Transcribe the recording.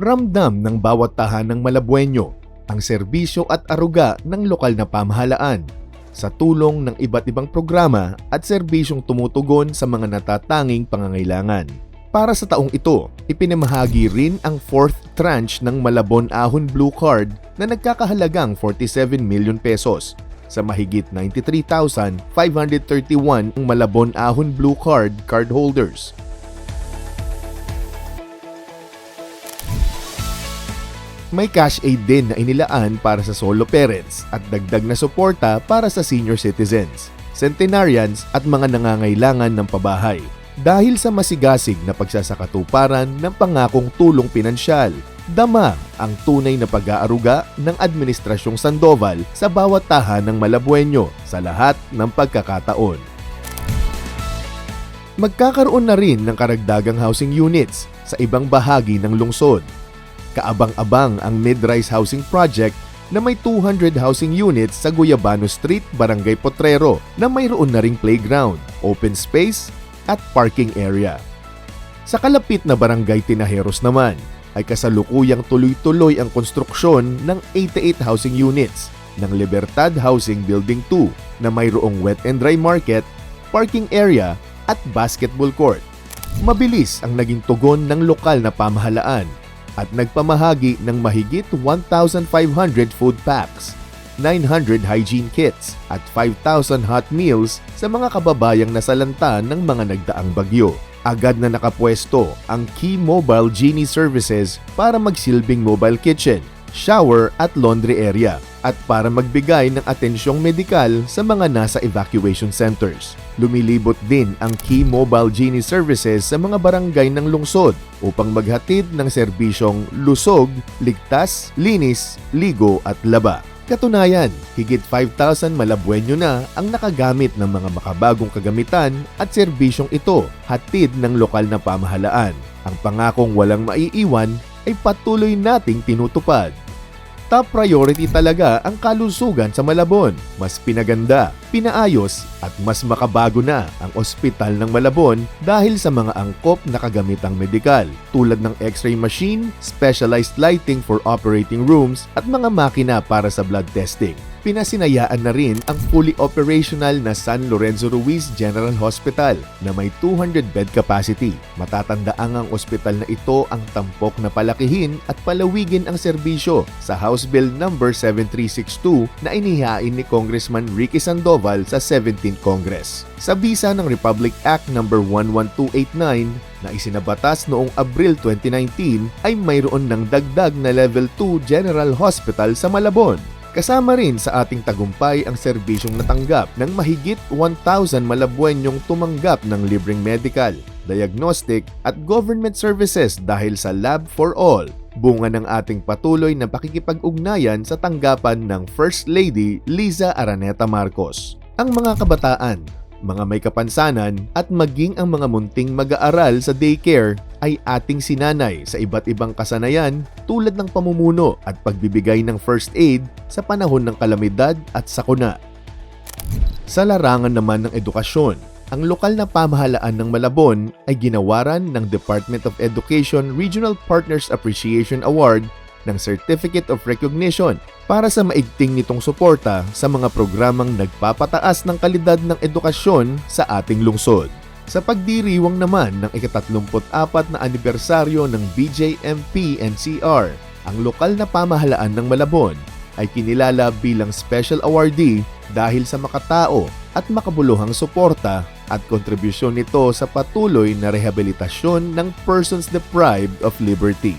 Ramdam ng bawat tahanang Malabueño ang serbisyo at aruga ng lokal na pamahalaan sa tulong ng iba't ibang programa at serbisyong tumutugon sa mga natatanging pangangailangan. Para sa taong ito, ipinamahagi rin ang 4th tranche ng Malabon Ahon Blue Card na nagkakahalagang 47 million pesos sa mahigit 93,531 ang Malabon Ahon Blue Card cardholders. May cash aid din na inilaan para sa solo parents at dagdag na suporta para sa senior citizens, centenarians at mga nangangailangan ng pabahay. Dahil sa masigasig na pagsasakatuparan ng pangakong tulong pinansyal, dama ang tunay na pag-aaruga ng Administrasyong Sandoval sa bawat tahanang Malabueño sa lahat ng pagkakataon. Magkakaroon na rin ng karagdagang housing units sa ibang bahagi ng lungsod. Kaabang-abang ang mid-rise housing project na may 200 housing units sa Guyabano Street, Barangay Potrero na mayroon na ring playground, open space at parking area. Sa kalapit na Barangay Tinajeros naman ay kasalukuyang tuloy-tuloy ang konstruksyon ng 88 housing units ng Libertad Housing Building 2 na mayroong wet and dry market, parking area at basketball court. Mabilis ang naging tugon ng lokal na pamahalaan at nagpamahagi ng mahigit 1,500 food packs, 900 hygiene kits at 5,000 hot meals sa mga kababayang nasalanta ng mga nagdaang bagyo. Agad na nakapwesto ang Key Mobile Genie Services para magsilbing mobile kitchen, shower at laundry area at para magbigay ng atensyong medikal sa mga nasa evacuation centers. Lumilibot din ang Key Mobile Genie Services sa mga barangay ng lungsod upang maghatid ng serbisyong lusog, ligtas, linis, ligo at laba. Katunayan, higit 5,000 Malabueño na ang nakagamit ng mga makabagong kagamitan at serbisyong ito hatid ng lokal na pamahalaan. Ang pangakong walang maiiwan ay patuloy nating tinutupad. Top priority talaga ang kalusugan sa Malabon. Mas pinaganda, pinaayos at mas makabago na ang ospital ng Malabon dahil sa mga angkop na kagamitang medikal tulad ng x-ray machine, specialized lighting for operating rooms at mga makina para sa blood testing. Pinasinayaan na rin ang fully operational na San Lorenzo Ruiz General Hospital na may 200 bed capacity. Matatandaang ang ospital na ito ang tampok na palakihin at palawigin ang serbisyo sa House Bill No. 7362 na inihain ni Congressman Ricky Sandoval sa 17th Congress. Sa bisa ng Republic Act No. 11289 na isinabatas noong Abril 2019 ay mayroon ng dagdag na Level 2 General Hospital sa Malabon. Kasama rin sa ating tagumpay ang serbisyong natanggap ng mahigit 1,000 Malabueñong tumanggap ng libreng medical, diagnostic at government services dahil sa Lab for All, bunga ng ating patuloy na pakikipag-ugnayan sa tanggapan ng First Lady Liza Araneta Marcos. Ang mga kabataan, mga may kapansanan at maging ang mga munting mag-aaral sa daycare ay ating sinanay sa iba't ibang kasanayan tulad ng pamumuno at pagbibigay ng first aid sa panahon ng kalamidad at sakuna. Sa larangan naman ng edukasyon, ang lokal na pamahalaan ng Malabon ay ginawaran ng Department of Education Regional Partners Appreciation Award ng Certificate of Recognition para sa maigting nitong suporta sa mga programang nagpapataas ng kalidad ng edukasyon sa ating lungsod. Sa pagdiriwang naman ng ika-34 na anibersaryo ng BJMP-NCR, ang lokal na pamahalaan ng Malabon ay kinilala bilang Special Awardee dahil sa makatao at makabuluhang suporta at kontribusyon nito sa patuloy na rehabilitasyon ng persons deprived of liberty.